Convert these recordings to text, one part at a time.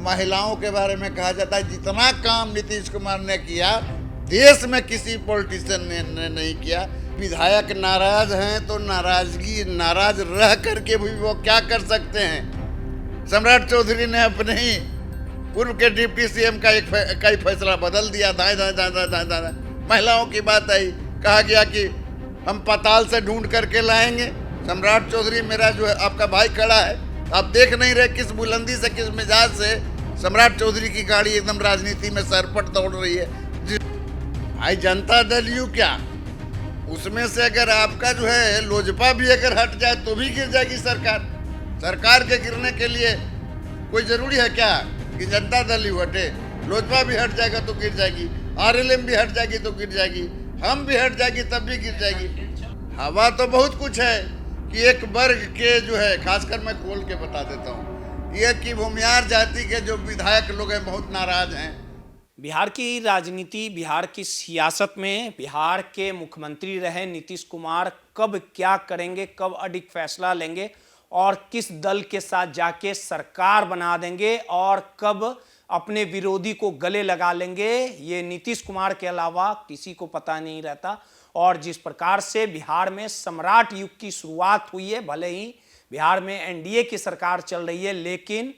महिलाओं के बारे में कहा जाता है जितना काम नीतीश कुमार ने किया देश में किसी पॉलिटिशियन ने नहीं किया। विधायक नाराज हैं तो नाराज रह करके भी वो क्या कर सकते हैं। सम्राट चौधरी ने अपने ही पूर्व के डिप्टी सीएम का कई फैसला बदल दिया। दाएं दाएं दाएं दाएं दाएं दाएं महिलाओं की बात आई, कहा गया कि हम पाताल से ढूंढ करके लाएंगे। सम्राट चौधरी मेरा जो है आपका भाई खड़ा है, आप देख नहीं रहे किस बुलंदी से किस मिजाज से सम्राट चौधरी की गाड़ी एकदम राजनीति में सरपट दौड़ रही है। भाई जनता दल यू क्या, उसमें से अगर आपका जो है लोजपा भी अगर हट जाए तो भी गिर जाएगी सरकार। सरकार के गिरने के लिए कोई जरूरी है क्या कि जनता दल ही हटे? लोजपा भी हट जाएगा तो गिर जाएगी, आरएलएम भी हट जाएगी तो गिर जाएगी, हम भी हट जाएगी तब भी गिर जाएगी। हवा तो बहुत कुछ है कि एक वर्ग के जो है, खासकर मैं खोल के बता देता हूँ, ये कि भूमियार जाति के जो विधायक लोग हैं बहुत नाराज हैं। बिहार की राजनीति, बिहार की सियासत में बिहार के मुख्यमंत्री रहे नीतीश कुमार कब क्या करेंगे, कब अडिग फैसला लेंगे और किस दल के साथ जाके सरकार बना देंगे और कब अपने विरोधी को गले लगा लेंगे, ये नीतीश कुमार के अलावा किसी को पता नहीं रहता। और जिस प्रकार से बिहार में सम्राट युग की शुरुआत हुई है, भले ही बिहार में एनडीए की सरकार चल रही है, लेकिन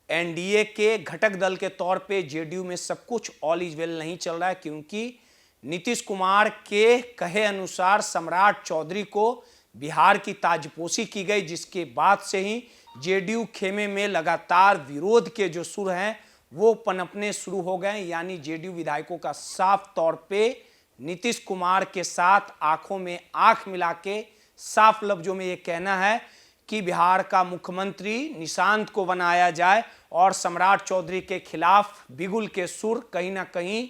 एनडीए के घटक दल के तौर पे जेडीयू में सब कुछ ऑल इज वेल नहीं चल रहा है, क्योंकि नीतीश कुमार के कहे अनुसार सम्राट चौधरी को बिहार की ताजपोशी की गई, जिसके बाद से ही जेडीयू खेमे में लगातार विरोध के जो सुर हैं वो पनपने शुरू हो गए। यानी जेडीयू विधायकों का साफ तौर पे नीतीश कुमार के साथ आंखों में आंख मिला के साफ लफ्जों में ये कहना है कि बिहार का मुख्यमंत्री निशांत को बनाया जाए और सम्राट चौधरी के खिलाफ बिगुल के सुर कहीं ना कहीं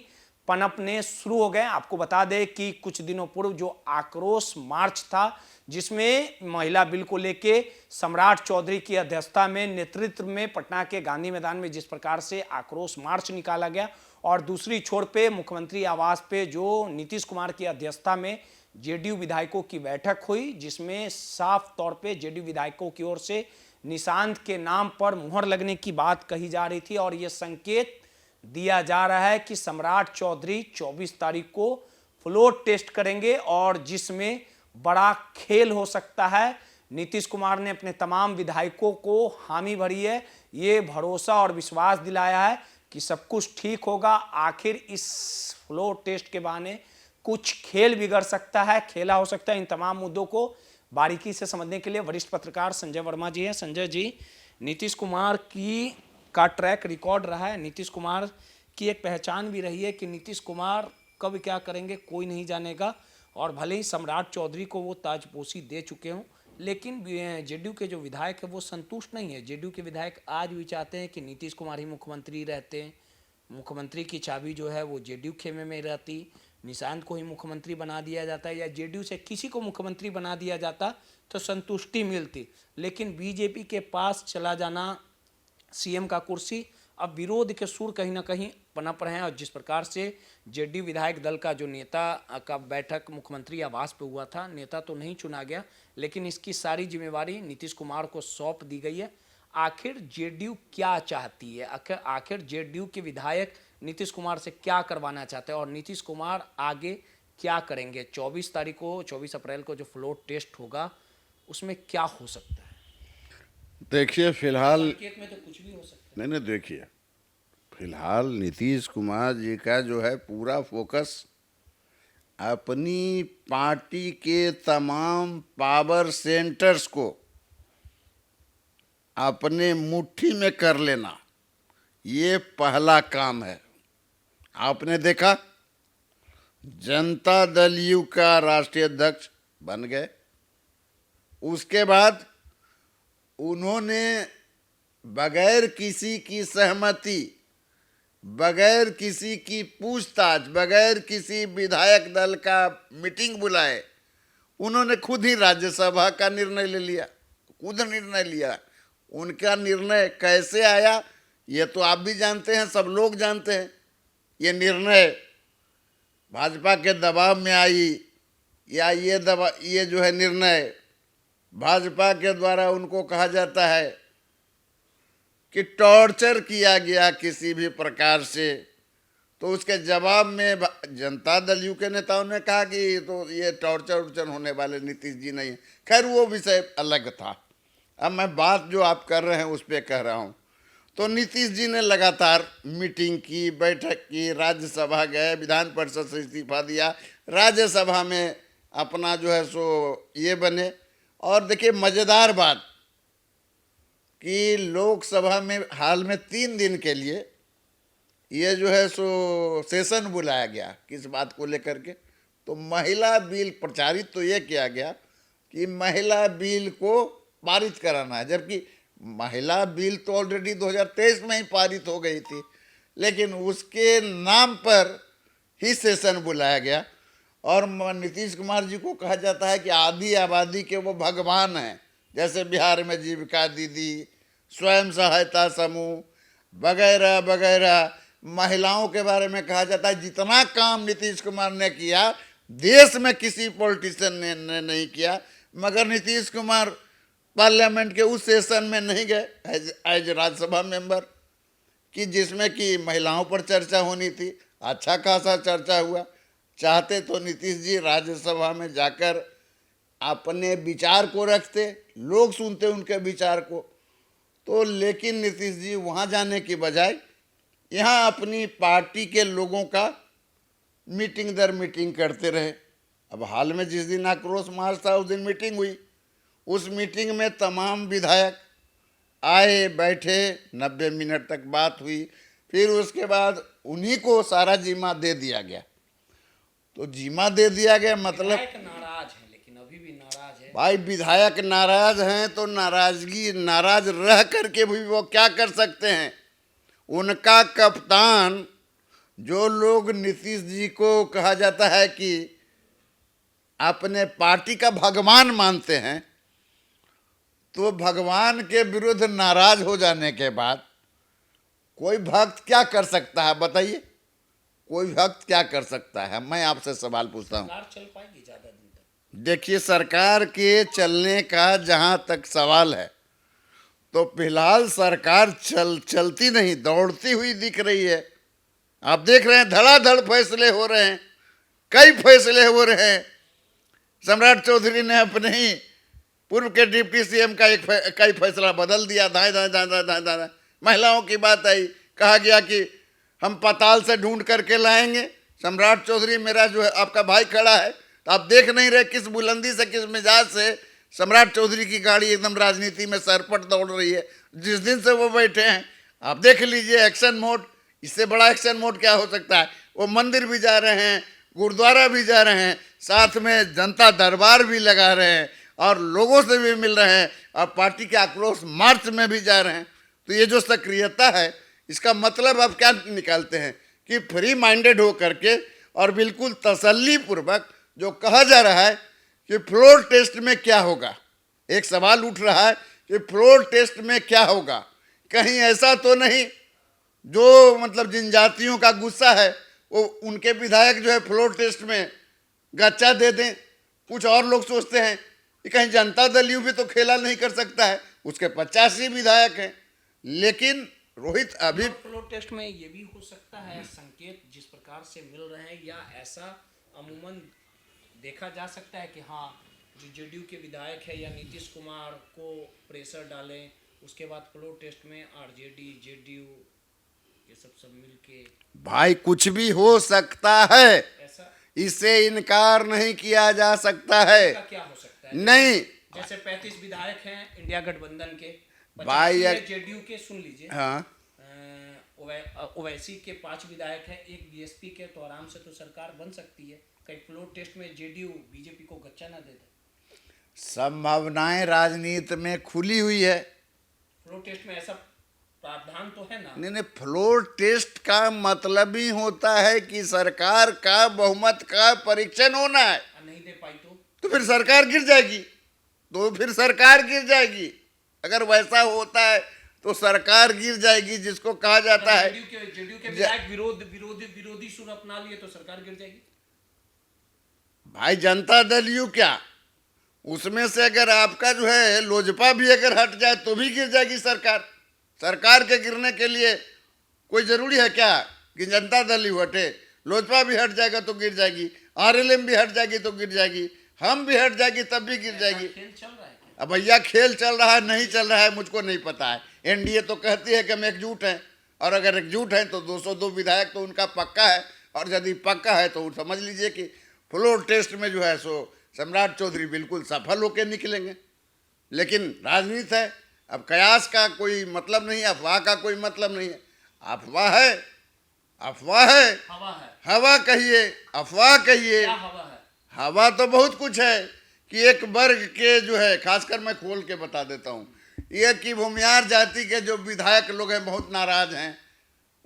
पनपने शुरू हो गए। आपको बता दें कि कुछ दिनों पूर्व जो आक्रोश मार्च था, जिसमें महिला बिल को लेके सम्राट चौधरी की अध्यक्षता में नेतृत्व में पटना के गांधी मैदान में जिस प्रकार से आक्रोश मार्च निकाला गया, और दूसरी छोर पे मुख्यमंत्री आवास पे जो नीतीश कुमार की अध्यक्षता में जेडीयू विधायकों की बैठक हुई, जिसमें साफ तौर पे जेडीयू विधायकों की ओर से निशांत के नाम पर मुहर लगने की बात कही जा रही थी और यह संकेत दिया जा रहा है कि सम्राट चौधरी 24 तारीख को फ्लोर टेस्ट करेंगे और जिसमें बड़ा खेल हो सकता है। नीतीश कुमार ने अपने तमाम विधायकों को हामी भरी है, ये भरोसा और विश्वास दिलाया है कि सब कुछ ठीक होगा। आखिर इस फ्लोर टेस्ट के बहाने कुछ खेल बिगड़ सकता है, खेला हो सकता है। इन तमाम मुद्दों को बारीकी से समझने के लिए वरिष्ठ पत्रकार संजय वर्मा जी हैं। संजय जी, नीतीश कुमार का ट्रैक रिकॉर्ड रहा है, नीतीश कुमार की एक पहचान भी रही है कि नीतीश कुमार कब क्या करेंगे कोई नहीं जानेगा, और भले ही सम्राट चौधरी को वो ताजपोशी दे चुके हों, लेकिन जेडीयू के जो विधायक है वो संतुष्ट नहीं है। जेडीयू के विधायक आज भी चाहते हैं कि नीतीश कुमार ही मुख्यमंत्री रहते हैं, मुख्यमंत्री की चाबी जो है वो जेडीयू खेमे में रहती, निशांत को ही मुख्यमंत्री बना दिया जाता या जेडीयू से किसी को मुख्यमंत्री बना दिया जाता तो संतुष्टि मिलती। लेकिन बीजेपी के पास चला जाना सीएम का कुर्सी, अब विरोध के सुर कहीं ना कहीं पनप रहे हैं। और जिस प्रकार से जेडीयू विधायक दल का जो नेता का बैठक मुख्यमंत्री आवास पे हुआ था, नेता तो नहीं चुना गया, लेकिन इसकी सारी जिम्मेवारी नीतीश कुमार को सौंप दी गई है। आखिर जेडीयू क्या चाहती है, आखिर जेडीयू के विधायक नीतीश कुमार से क्या करवाना चाहते हैं और नीतीश कुमार आगे क्या करेंगे? 24 अप्रैल को जो फ्लोर टेस्ट होगा उसमें क्या हो सकता है? देखिए फिलहाल में तो कुछ भी हो सकता है। नहीं, देखिए फिलहाल नीतीश कुमार जी का जो है पूरा फोकस अपनी पार्टी के तमाम पावर सेंटर्स को अपने मुट्ठी में कर लेना, ये पहला काम है। आपने देखा जनता दल यू का राष्ट्रीय अध्यक्ष बन गए, उसके बाद उन्होंने बगैर किसी की सहमति, बगैर किसी की पूछताछ, बगैर किसी विधायक दल का मीटिंग बुलाए उन्होंने खुद ही राज्यसभा का निर्णय ले लिया, खुद निर्णय लिया। उनका निर्णय कैसे आया ये तो आप भी जानते हैं, सब लोग जानते हैं। ये निर्णय भाजपा के दबाव में आई या ये जो है निर्णय भाजपा के द्वारा उनको कहा जाता है कि टॉर्चर किया गया किसी भी प्रकार से, तो उसके जवाब में जनता दल यू के नेताओं ने कहा कि तो ये टॉर्चर उर्चर होने वाले नीतीश जी नहीं है। खैर वो विषय अलग था। अब मैं बात जो आप कर रहे हैं उस पर कह रहा हूँ। तो नीतीश जी ने लगातार मीटिंग की, बैठक की, राज्यसभा गए, विधान परिषद से इस्तीफा दिया, राज्यसभा में अपना जो है सो ये बने। और देखिए मज़ेदार बात कि लोकसभा में हाल में 3 दिन के लिए ये जो है सो सेशन बुलाया गया। किस बात को लेकर के? तो महिला बिल प्रचारित तो ये किया गया कि महिला बिल को पारित कराना है, जबकि महिला बिल तो ऑलरेडी 2023 में ही पारित हो गई थी, लेकिन उसके नाम पर ही सेशन बुलाया गया। और नीतीश कुमार जी को कहा जाता है कि आधी आबादी के वो भगवान हैं, जैसे बिहार में जीविका दीदी, स्वयं सहायता समूह वगैरह वगैरह। महिलाओं के बारे में कहा जाता है जितना काम नीतीश कुमार ने किया देश में किसी पॉलिटिशियन ने नहीं किया। मगर नीतीश कुमार पार्लियामेंट के उस सेशन में नहीं गए एज राज्यसभा मेंबर, कि जिसमें कि महिलाओं पर चर्चा होनी थी। अच्छा खासा चर्चा हुआ। चाहते तो नीतीश जी राज्यसभा में जाकर अपने विचार को रखते, लोग सुनते उनके विचार को, तो लेकिन नीतीश जी वहाँ जाने की बजाय यहाँ अपनी पार्टी के लोगों का मीटिंग दर मीटिंग करते रहे। अब हाल में जिस दिन आक्रोश मार्च था उस दिन मीटिंग हुई। उस मीटिंग में तमाम विधायक आए, बैठे, 90 मिनट तक बात हुई। फिर उसके बाद उन्हीं को सारा जिम्मा दे दिया गया। तो जिम्मा दे दिया गया मतलब नाराज है, लेकिन अभी भी नाराज है। भाई विधायक नाराज हैं तो नाराज रह करके भी वो क्या कर सकते हैं? उनका कप्तान, जो लोग नीतीश जी को कहा जाता है कि अपने पार्टी का भगवान मानते हैं, तो भगवान के विरुद्ध नाराज हो जाने के बाद कोई भक्त क्या कर सकता है? बताइए, कोई भक्त क्या कर सकता है? मैं आपसे सवाल पूछता हूँ। सरकार चल पाएगी ज्यादा दिन तक? देखिए सरकार के चलने का जहाँ तक सवाल है, तो फिलहाल सरकार चलती नहीं, दौड़ती हुई दिख रही है। आप देख रहे हैं धड़ाधड़ फैसले हो रहे हैं, कई फैसले हो रहे हैं। सम्राट चौधरी ने अपने ही पूर्व के डिप्टी सीएम का कई फैसला बदल दिया। दाएं दाएं दाएं दाएं दाएं दाएं। महिलाओं की बात आई, कहा गया कि हम पाताल से ढूंढ करके लाएंगे। सम्राट चौधरी मेरा जो है आपका भाई खड़ा है, तो आप देख नहीं रहे किस बुलंदी से, किस मिजाज से सम्राट चौधरी की गाड़ी एकदम राजनीति में सरपट दौड़ रही है। जिस दिन से वो बैठे हैं आप देख लीजिए एक्शन मोड। इससे बड़ा एक्शन मोड क्या हो सकता है? वो मंदिर भी जा रहे हैं, गुरुद्वारा भी जा रहे हैं, साथ में जनता दरबार भी लगा रहे हैं और लोगों से भी मिल रहे हैं और पार्टी के आक्रोश मार्च में भी जा रहे हैं। तो ये जो सक्रियता है, इसका मतलब आप क्या निकालते हैं कि फ्री माइंडेड हो करके और बिल्कुल तसल्ली पूर्वक जो कहा जा रहा है कि फ्लोर टेस्ट में क्या होगा। एक सवाल उठ रहा है कि फ्लोर टेस्ट में क्या होगा। कहीं ऐसा तो नहीं जो मतलब जिन जातियों का गुस्सा है वो उनके विधायक जो है फ्लोर टेस्ट में गच्चा दे दें। कुछ और लोग सोचते हैं कि कहीं जनता दल यू भी तो खेला नहीं कर सकता है, उसके 85 विधायक हैं। लेकिन रोहित अभी फ्लोर टेस्ट में ये भी हो सकता है संकेत जिस प्रकार से मिल रहे हैं, या ऐसा अमूमन देखा जा सकता है कि हाँ जो जेडीयू के विधायक है या नीतीश कुमार को प्रेशर डालें, उसके बाद फ्लोर टेस्ट में आरजेडी, जेडीयू ये सब मिल के। भाई कुछ भी हो सकता है, ऐसा इससे इनकार नहीं किया जा सकता है। क्या हो सकता है? नहीं, जैसे 35 विधायक हैं इंडिया गठबंधन के, भाई जेडीयू के, सुन लीजिए। हाँ, ओवैसी के 5 विधायक हैं, एक बीएसपी के, तो आराम से तो सरकार बन सकती है। कहीं फ्लोर टेस्ट में जेडीयू बीजेपी को गच्चा ना दे दे। संभावनाएं राजनीति में खुली हुई है। फ्लोर टेस्ट में ऐसा प्रावधान तो है ना? नहीं, फ्लोर टेस्ट का मतलब ही होता है कि सरकार का बहुमत का परीक्षण होना है। नहीं दे पाई तो फिर सरकार गिर जाएगी। अगर वैसा होता है तो सरकार गिर जाएगी, जिसको कहा जाता है जेडीयू के विधायक विरोधी सुर अपना लिए तो सरकार गिर जाएगी। भाई जनता दल यू क्या, उसमें से अगर आपका जो है लोजपा भी अगर हट जाए तो भी गिर जाएगी सरकार। सरकार के गिरने के लिए कोई जरूरी है क्या कि जनता दल ही हटे? लोजपा भी हट जाएगा तो गिर जाएगी, आरएलएम भी हट जाएगी तो गिर जाएगी, हम भी हट जाएगी तब भी गिर जाएगी। खेल चल रहा है क्या? अब भैया खेल चल रहा है नहीं चल रहा है मुझको नहीं पता है। एनडीए तो कहती है कि हम एकजुट हैं, और अगर एकजुट हैं तो 202 विधायक तो उनका पक्का है, और यदि पक्का है तो समझ लीजिए कि फ्लोर टेस्ट में जो है सो सम्राट चौधरी बिल्कुल सफल होकर निकलेंगे। लेकिन राजनीति है, अब कयास का कोई मतलब नहीं, अफवाह का कोई मतलब नहीं है। अफवाह है, अफवाह है, हवा है, हवा कहिए, अफवाह कहिए। क्या हवा है? हवा तो बहुत कुछ है कि एक वर्ग के जो है, खासकर मैं खोल के बता देता हूँ, ये कि भूमियार जाति के जो विधायक लोग हैं बहुत नाराज हैं।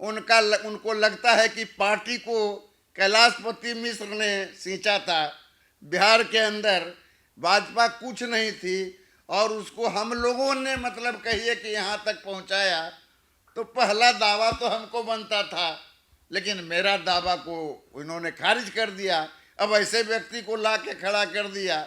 उनको लगता है कि पार्टी को कैलाशपति मिश्र ने सींचा था, बिहार के अंदर भाजपा कुछ नहीं थी, और उसको हम लोगों ने मतलब कहिए कि यहाँ तक पहुँचाया। तो पहला दावा तो हमको बनता था, लेकिन मेरा दावा को उन्होंने खारिज कर दिया। अब ऐसे व्यक्ति को ला के खड़ा कर दिया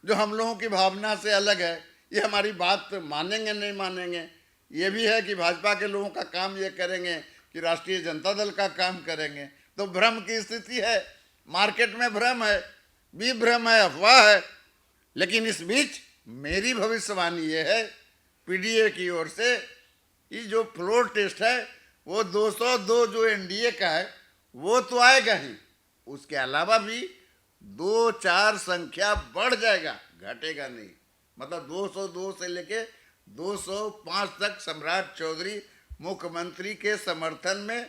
जो हम लोगों की भावना से अलग है। ये हमारी बात मानेंगे नहीं मानेंगे, ये भी है कि भाजपा के लोगों का काम ये करेंगे कि राष्ट्रीय जनता दल का काम करेंगे। तो भ्रम की स्थिति है, मार्केट में भ्रम है, विभ्रम है, अफवाह है। लेकिन इस बीच मेरी भविष्यवाणी ये है पीडीए की ओर से, ये जो फ्लोर टेस्ट है वो 202 जो एनडीए का है वो तो आएगा ही, उसके अलावा भी 2-4 संख्या बढ़ जाएगा, घटेगा नहीं। मतलब 202 से लेके 205 तक सम्राट चौधरी मुख्यमंत्री के समर्थन में,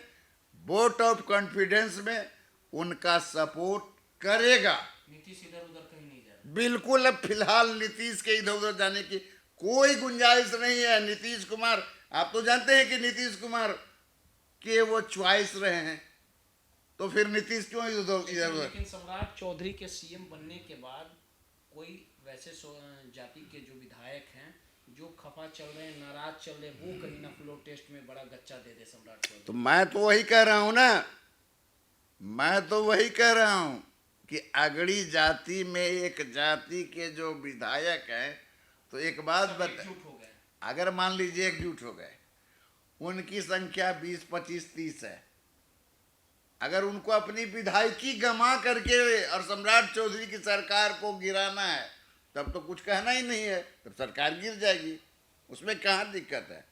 वोट ऑफ कॉन्फिडेंस में उनका सपोर्ट करेगा। नीतीश इधर उधर कहीं नहीं जा रहा। बिल्कुल अब फिलहाल नीतीश के इधर उधर जाने की कोई गुंजाइश नहीं है। नीतीश कुमार, आप तो जानते हैं कि नीतीश कुमार के वो च्वाइस रहे हैं, तो फिर नीतीश क्यों इधर उधर? लेकिन सम्राट चौधरी के सीएम बनने के बाद कोई वैसे जाति के जो विधायक हैं जो खफा चल रहे हैं, नाराज चल रहे हैं, वो कहीं ना फ्लोर टेस्ट में बड़ा गच्चा दे दे सम्राट चौधरी। तो मैं तो वही कह रहा हूँ ना, मैं तो वही कह रहा हूँ कि अगड़ी जाति में एक जाति के जो विधायक हैं, तो एक बात बता, एकजुट हो गए। अगर मान लीजिए एकजुट हो गए, उनकी संख्या 20, 25, 30 है। अगर उनको अपनी विधायकी गमा करके और सम्राट चौधरी की सरकार को गिराना है, तब तो कुछ कहना ही नहीं है, तब सरकार गिर जाएगी, उसमें कहाँ दिक्कत है।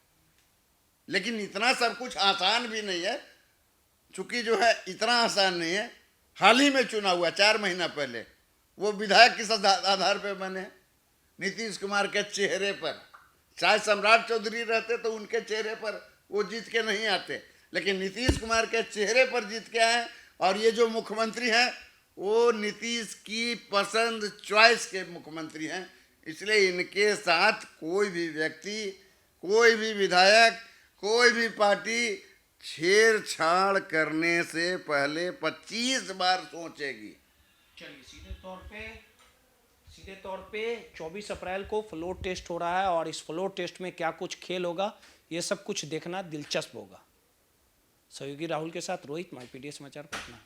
लेकिन इतना सब कुछ आसान भी नहीं है, चूंकि जो है इतना आसान नहीं है। हाल ही में चुना हुआ 4 महीना पहले, वो विधायक किस आधार पर बने? नीतीश कुमार के चेहरे पर। शायद सम्राट चौधरी रहते तो उनके चेहरे पर वो जीत के नहीं आते, लेकिन नीतीश कुमार के चेहरे पर जीत के आए। और ये जो मुख्यमंत्री हैं वो नीतीश की पसंद, चॉइस के मुख्यमंत्री हैं, इसलिए इनके साथ कोई भी व्यक्ति, कोई भी विधायक, कोई भी पार्टी छेड़छाड़ करने से पहले 25 बार सोचेगी। चलिए सीधे तौर पे 24 अप्रैल को फ्लोर टेस्ट हो रहा है, और इस फ्लोर टेस्ट में क्या कुछ खेल होगा ये सब कुछ देखना दिलचस्प होगा। सहयोगी राहुल के साथ रोहित, माई पीडीए समाचार पटना।